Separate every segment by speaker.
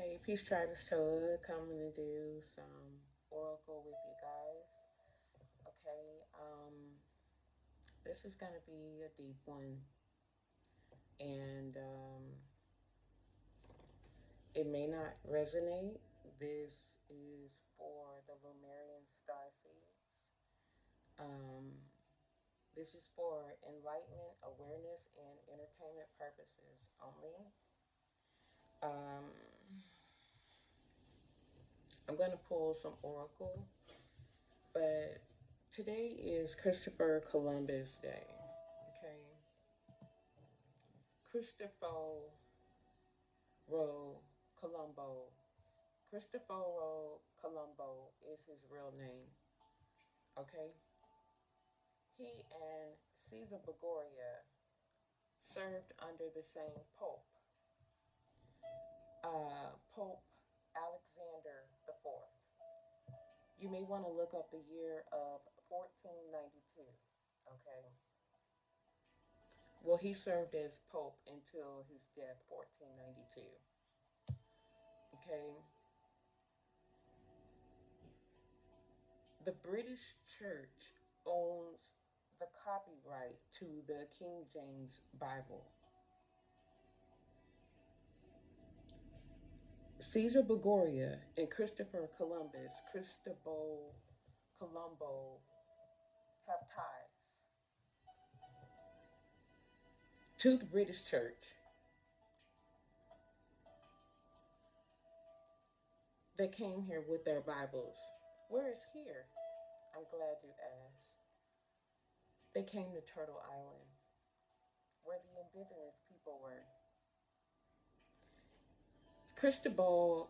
Speaker 1: Hey, Peace Tribe is Toa coming to do some oracle with you guys. Okay, this is gonna be a deep one, and it may not resonate. This is for the Lemurian Starseeds. Um, this is for enlightenment, awareness, and entertainment purposes only. Um, I'm gonna pull some oracle. But today is Christopher Columbus Day. Okay. Christopher Colombo. Christopher Colombo is his real name. Okay. He and Caesar Borgia served under the same pope, Pope Alexander IV. You may want to look up the year of 1492. Okay. Well, he served as Pope until his death, 1492. Okay. The British Church owns the copyright to the King James Bible. Caesar Borgia and Cristobal Colombo, have ties to the British Church. They came here with their Bibles. Where is here? I'm glad you asked. They came to Turtle Island, where the indigenous people were. Cristoforo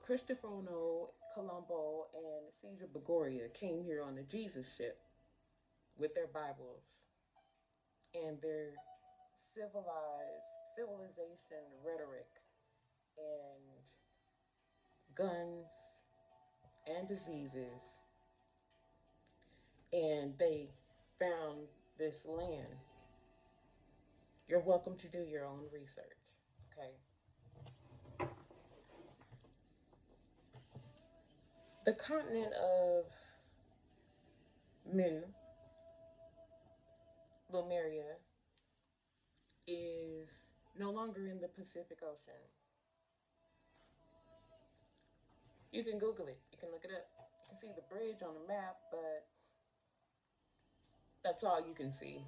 Speaker 1: Colombo and Caesar Borgia came here on the Jesus ship with their Bibles and their civilization rhetoric and guns and diseases, and they found this land. You're welcome to do your own research, okay? The continent of Mu, Lemuria, is no longer in the Pacific Ocean. You can Google it. You can look it up. You can see the bridge on the map, but that's all you can see.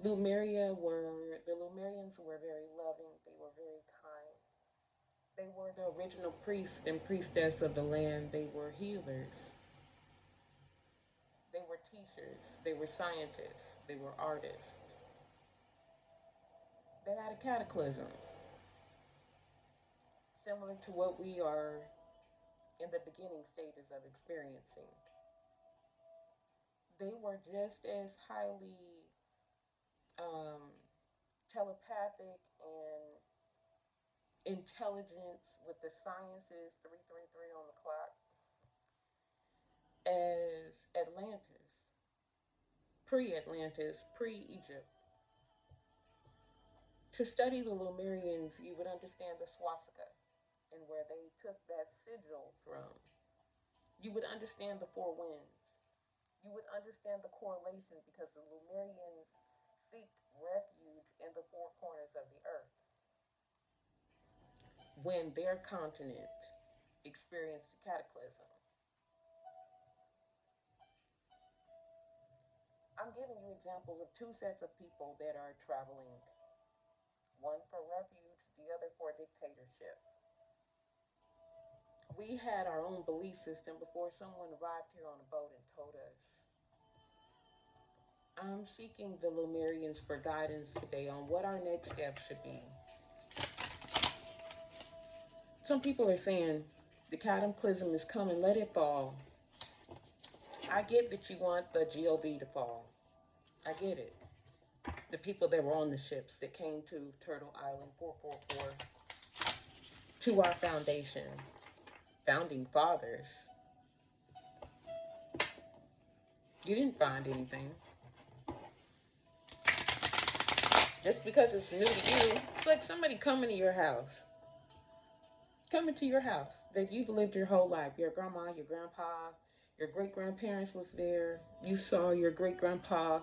Speaker 1: The Lemurians were very loving. They were very kind. They were the original priest and priestess of the land. They were healers. They were teachers. They were scientists. They were artists. They had a cataclysm similar to what we are in the beginning stages of experiencing. They were just as highly um, telepathic and intelligence with the sciences 333 on the clock as Atlantis, pre-Atlantis, pre-Egypt. To study the Lemurians, you would understand the swastika and where they took that sigil from. You would understand the four winds. You would understand the correlation because the Lemurians seeked refuge in the four corners of the earth when their continent experienced a cataclysm. I'm giving you examples of two sets of people that are traveling, one for refuge, the other for dictatorship. We had our own belief system before someone arrived here on a boat and told us. I'm seeking the Lemurians for guidance today on what our next step should be. Some people are saying the cataclysm is coming, let it fall. I get that you want the GOV to fall. I get it. The people that were on the ships that came to Turtle Island 444 to our foundation, founding fathers. You didn't find anything. Just because it's new to you, it's like somebody coming to your house coming to your house that you've lived your whole life. Your grandma, your grandpa, your great grandparents was there. You saw your great grandpa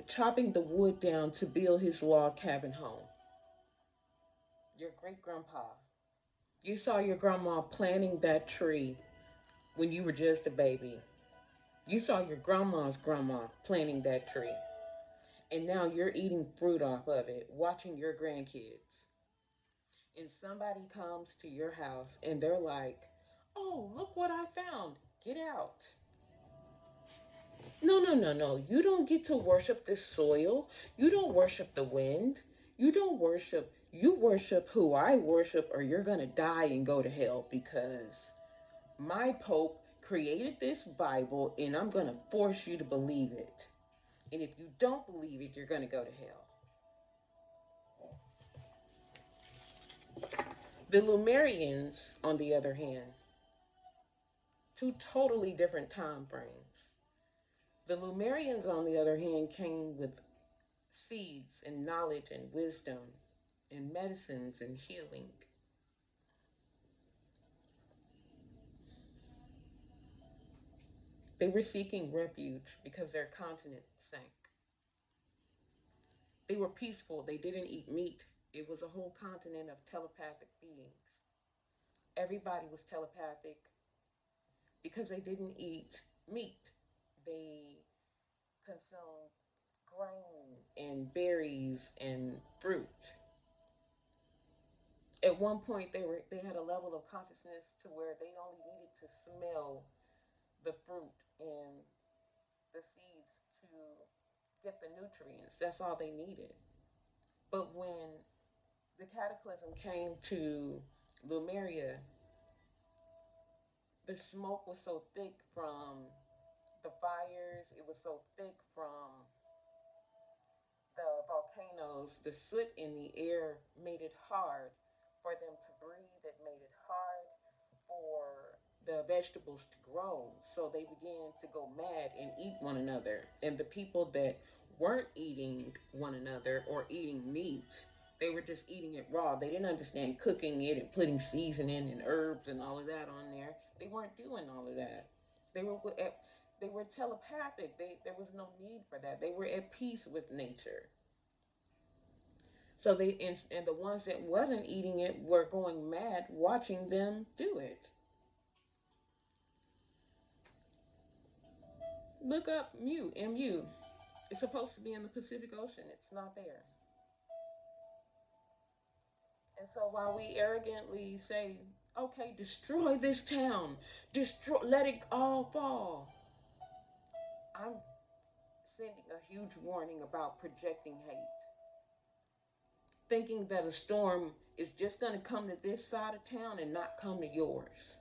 Speaker 1: chopping the wood down to build his log cabin home. Your great grandpa. You saw your grandma planting that tree when you were just a baby. You saw your grandma's grandma planting that tree. And now you're eating fruit off of it, watching your grandkids. And somebody comes to your house and they're like, oh, look what I found. Get out. No, no, no, no. You don't get to worship this soil. You don't worship the wind. You don't worship. You worship who I worship, or you're going to die and go to hell, because my Pope created this Bible and I'm going to force you to believe it. And if you don't believe it, you're going to go to hell. The Lemurians, on the other hand, two totally different time frames. The Lemurians, on the other hand, came with seeds and knowledge and wisdom and medicines and healing. They were seeking refuge because their continent sank. They were peaceful. They didn't eat meat. It was a whole continent of telepathic beings. Everybody was telepathic because they didn't eat meat. They consumed grain and berries and fruit. At one point, they had a level of consciousness to where they only needed to smell the fruit and the seeds to get the nutrients. That's all they needed. But when the cataclysm came to Lemuria, the smoke was so thick from the fires, it was so thick from the volcanoes, the soot in the air made it hard for them to breathe. It made it hard for the vegetables to grow. So they began to go mad and eat one another. And the people that weren't eating one another or eating meat, they were just eating it raw. They didn't understand cooking it and putting seasoning and herbs and all of that on there. They weren't doing all of that. They were they were telepathic. There was no need for that. They were at peace with nature. So and the ones that wasn't eating it were going mad watching them do it. Look up MU. It's supposed to be in the Pacific Ocean. It's not there. And so while we arrogantly say, okay, destroy this town, let it all fall, I'm sending a huge warning about projecting hate. Thinking that a storm is just going to come to this side of town and not come to yours.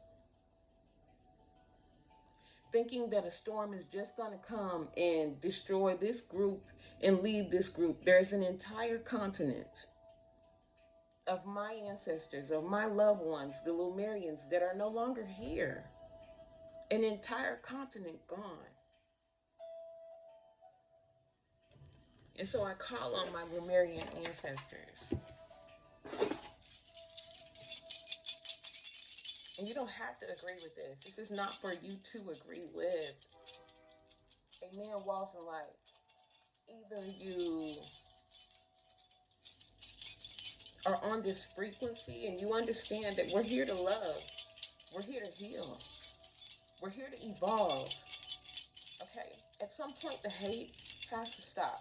Speaker 1: Thinking that a storm is just going to come and destroy this group and leave this group. There's an entire continent of my ancestors, of my loved ones, the Lemurians, that are no longer here. An entire continent gone. And so I call on my Lemurian ancestors. And you don't have to agree with this. This is not for you to agree with. Amen, walls and lights. Either you are on this frequency and you understand that we're here to love. We're here to heal. We're here to evolve. Okay, at some point the hate has to stop.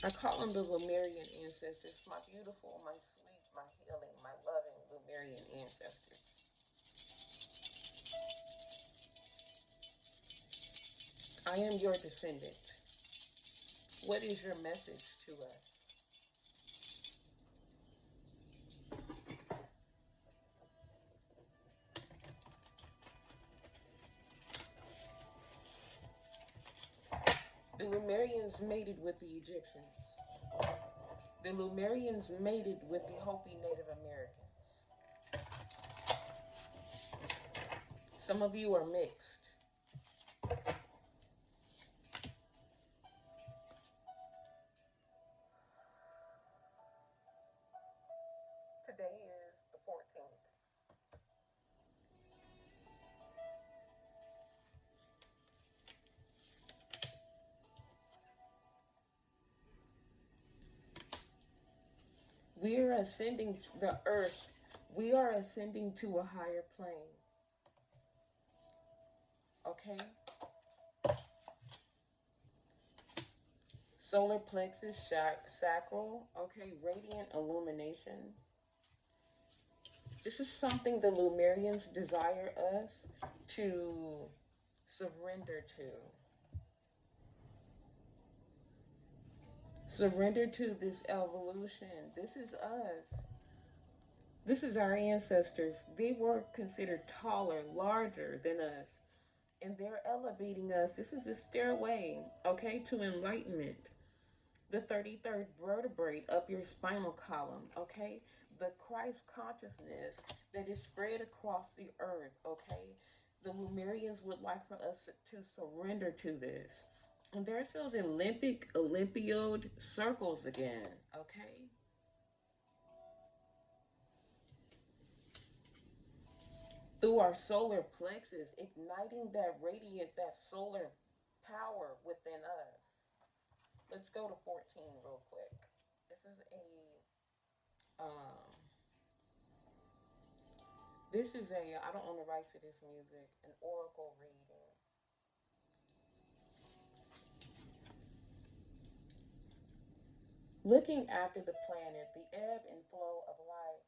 Speaker 1: I call them the Lemurian ancestors, my beautiful, my sweet, my healing, my loving Lemurian ancestors. I am your descendant. What is your message to us? The Lemurians mated with the Egyptians. The Lemurians mated with the Hopi Native Americans. Some of you are mixed. Today is the 14th. We are ascending the earth. We are ascending to a higher plane. Okay? Solar plexus, sacral. Okay? Radiant illumination. This is something the Lemurians desire us to surrender to. Surrender to this evolution. This is us. This is our ancestors. They were considered taller, larger than us, and they're elevating us. This is the stairway, okay, to enlightenment. The 33rd vertebrae up your spinal column, okay? The Christ consciousness that is spread across the earth, okay? The Lemurians would like for us to surrender to this. And there's those Olympiad circles again, okay? Through our solar plexus, igniting that radiant, that solar power within us. Let's go to 14 real quick. This is um, I don't own the rights to this music, an oracle reading. Looking after the planet, the ebb and flow of life,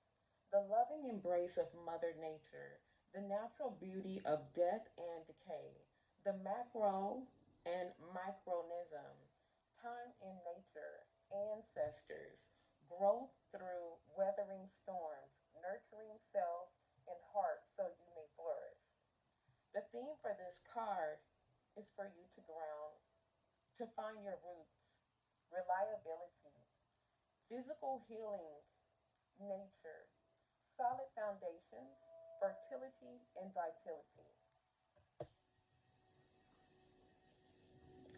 Speaker 1: the loving embrace of Mother Nature, the natural beauty of death and decay, the macro and micronism, time in nature, ancestors, growth through weathering storms, nurturing self and heart so you may flourish. The theme for this card is for you to ground, to find your roots, reliability, physical healing, nature, solid foundations, fertility, and vitality.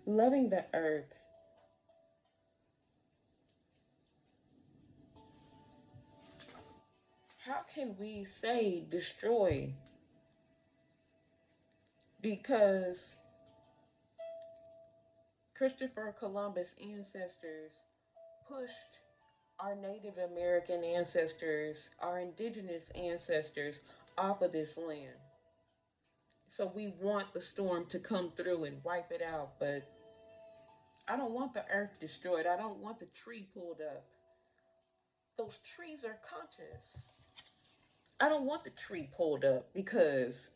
Speaker 1: Loving the earth. How can we say destroy? Because Christopher Columbus' ancestors pushed our Native American ancestors, our indigenous ancestors off of this land. So we want the storm to come through and wipe it out, but I don't want the earth destroyed. I don't want the tree pulled up. Those trees are conscious. I don't want the tree pulled up because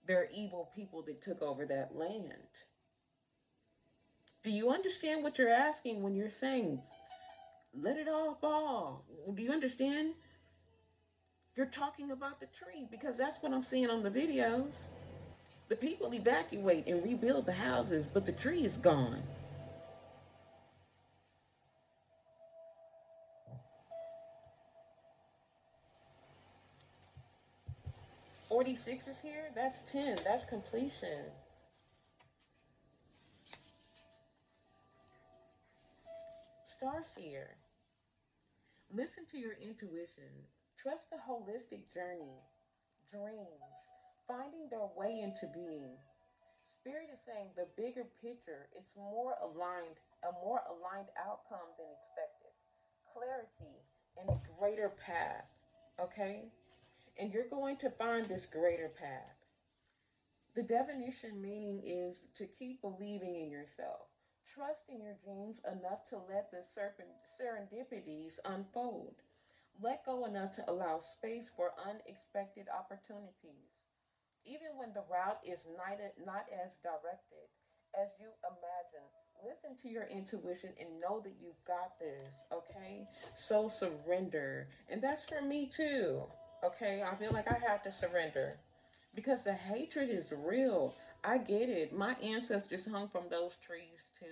Speaker 1: there are evil people that took over that land. Do you understand what you're asking when you're saying, let it all fall? Do you understand? You're talking about the tree because that's what I'm seeing on the videos. The people evacuate and rebuild the houses, but the tree is gone. 46 is here. That's 10. That's completion. Starseer. Listen to your intuition. Trust the holistic journey. Dreams. Finding their way into being. Spirit is saying the bigger picture, it's a more aligned outcome than expected. Clarity and a greater path. Okay? And you're going to find this greater path. The definition meaning is to keep believing in yourself. Trust in your dreams enough to let the serendipities unfold. Let go enough to allow space for unexpected opportunities. Even when the route is not as directed as you imagine, listen to your intuition and know that you've got this, okay? So surrender. And that's for me too, okay? I feel like I have to surrender because the hatred is real. I get it. My ancestors hung from those trees too.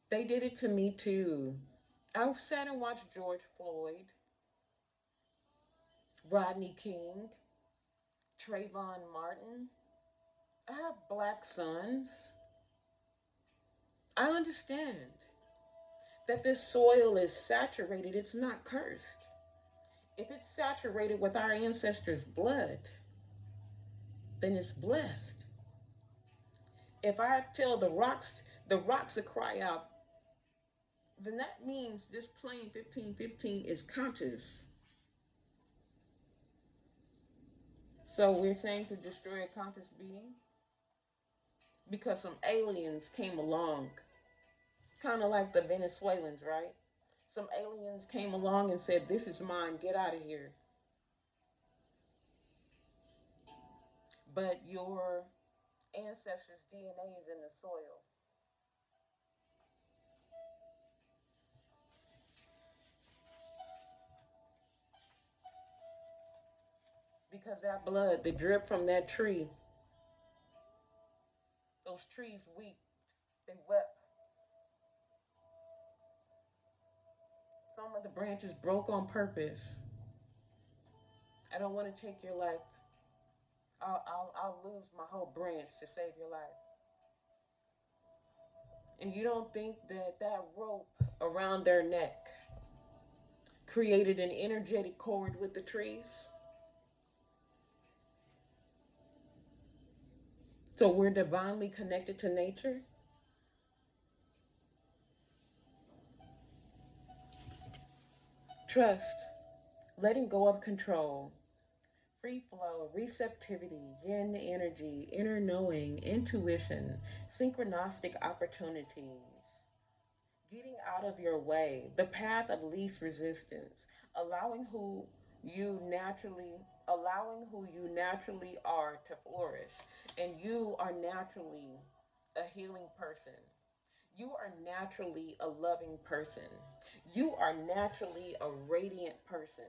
Speaker 1: They did it to me too. I sat and watched George Floyd, Rodney King, Trayvon Martin. I have black sons. I understand that this soil is saturated, it's not cursed. If it's saturated with our ancestors' blood, then it's blessed. If I tell the rocks to cry out, then that means this plane 1515 is conscious. So we're saying to destroy a conscious being because some aliens came along, kind of like the Venezuelans, right? Some aliens came along and said, "This is mine, get out of here." But your ancestors' DNA is in the soil. Because that blood, the drip from that tree, those trees weep, they wept. Some of the branches broke on purpose. I don't want to take your life. I'll lose my whole branch to save your life. And you don't think that that rope around their neck created an energetic cord with the trees? So we're divinely connected to nature? Trust, letting go of control, free flow, receptivity, yin energy, inner knowing, intuition, synchronistic opportunities, getting out of your way, the path of least resistance, allowing who you naturally are to flourish. And you are naturally a healing person. You are naturally a loving person. You are naturally a radiant person.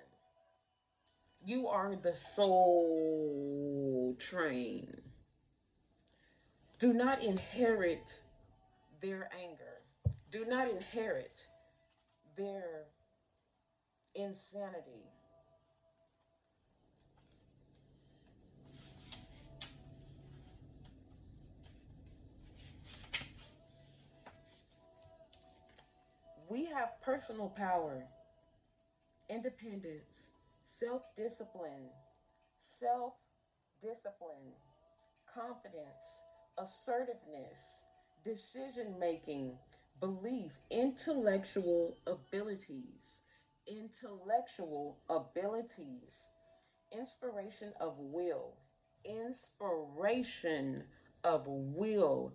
Speaker 1: You are the soul train. Do not inherit their anger. Do not inherit their insanity. We have personal power, independence, self discipline, self discipline, confidence, assertiveness, decision making, belief, intellectual abilities, inspiration of will, inspiration of will,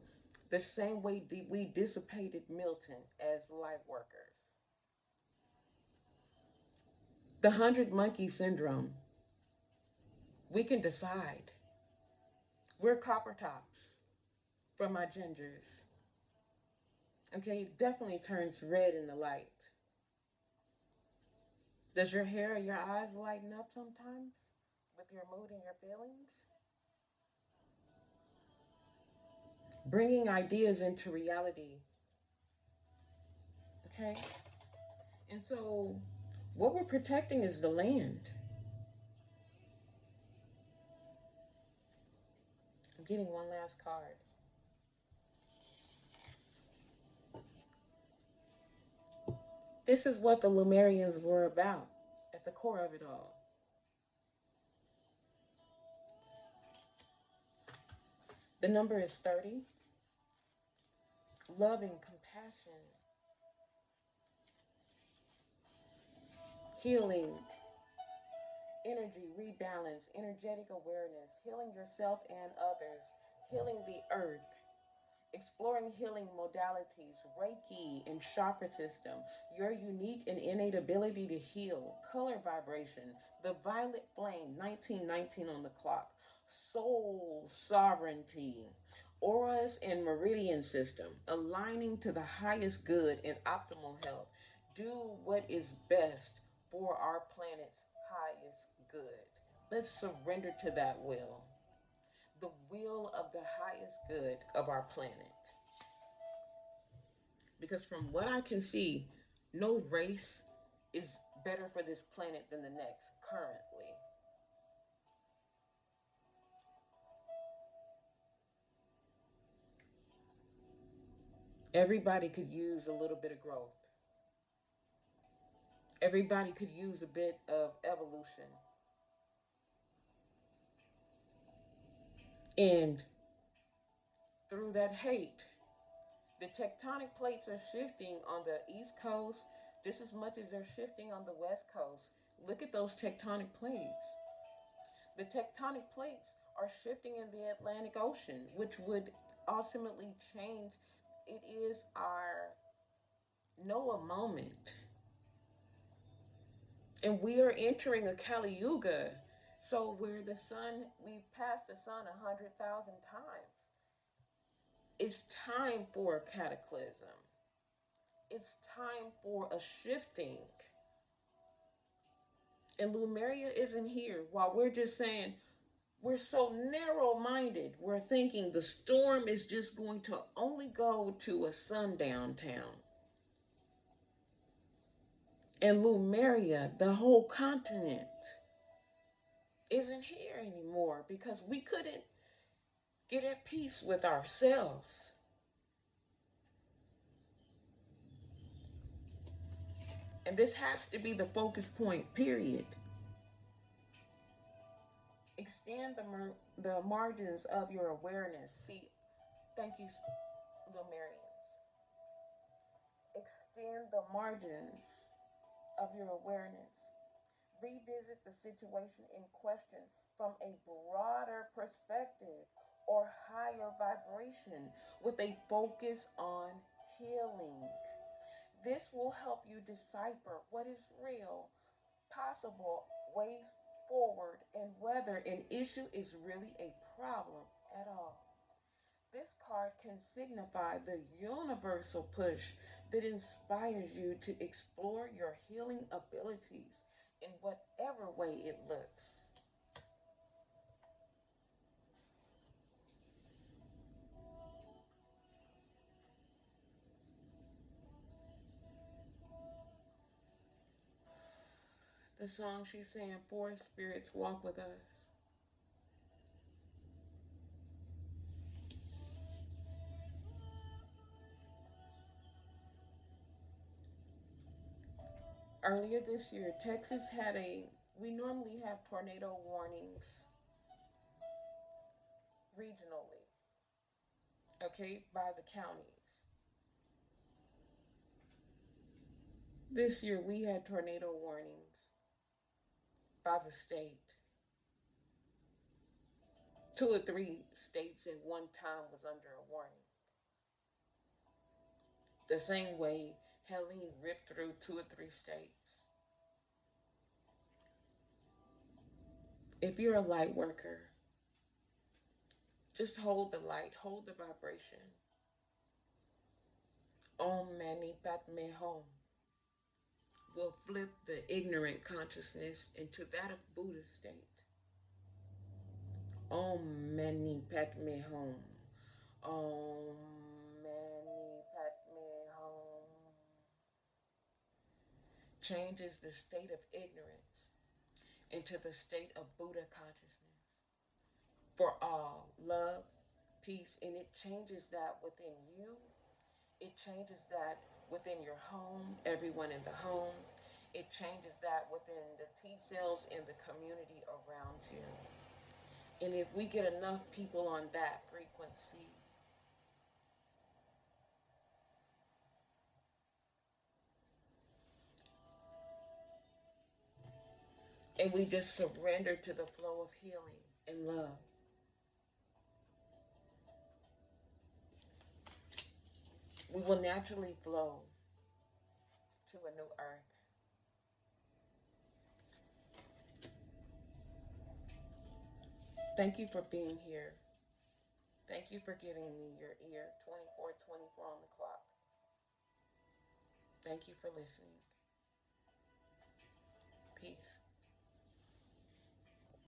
Speaker 1: the same way we dissipated Milton as light workers. The 100 monkey syndrome, we can decide. We're copper tops for my gingers. Okay, it definitely turns red in the light. Does your hair or your eyes lighten up sometimes with your mood and your feelings? Bringing ideas into reality. Okay? And so, what we're protecting is the land. I'm getting one last card. This is what the Lemurians were about at the core of it all. The number is 30. Loving, compassion, healing, energy, rebalance, energetic awareness, healing yourself and others, healing the earth, exploring healing modalities, Reiki and chakra system, your unique and innate ability to heal, color vibration, the violet flame, 1919 on the clock, soul sovereignty, auras and meridian system, aligning to the highest good and optimal health. Do what is best for our planet's highest good. Let's surrender to that will, the will of the highest good of our planet. Because from what I can see, no race is better for this planet than the next currently. Everybody could use a little bit of growth. Everybody could use a bit of evolution. And through that hate, the tectonic plates are shifting on the East Coast just as much as they're shifting on the West Coast. Look at those tectonic plates. The tectonic plates are shifting in the Atlantic Ocean, which would ultimately change. It is our Noah moment. And we are entering a Kali Yuga. So where the sun, we've passed the sun 100,000 times. It's time for a cataclysm. It's time for a shifting. And Lemuria isn't here. While we're just saying, we're so narrow minded, we're thinking the storm is just going to only go to a sundown town. And Lemuria, the whole continent, isn't here anymore because we couldn't get at peace with ourselves. And this has to be the focus point, period. Extend the margins of your awareness. See, thank you, Lemurians. Extend the margins of your awareness. Revisit the situation in question from a broader perspective or higher vibration with a focus on healing. This will help you decipher what is real, possible ways forward, and whether an issue is really a problem at all. This card can signify the universal push that inspires you to explore your healing abilities in whatever way it looks. The song she's saying, Forest Spirits Walk With Us. Earlier this year, Texas had we normally have tornado warnings regionally, okay, by the counties. This year we had tornado warnings by the state. 2 or 3 states at one time was under a warning. The same way Helene ripped through 2 or 3 states. If you're a light worker, just hold the light, hold the vibration. Om Mani Padme Hum will flip the ignorant consciousness into that of Buddha state. Om Mani Padme Hum. Om Mani Padme Hum. Changes the state of ignorance into the state of Buddha consciousness for all love, peace, and it changes that within you. It changes that within your home, everyone in the home. It changes that within the T cells in the community around you. And if we get enough people on that frequency, and we just surrender to the flow of healing and love, we will naturally flow to a new earth. Thank you for being here. Thank you for giving me your ear 24/24 on the clock. Thank you for listening. Peace.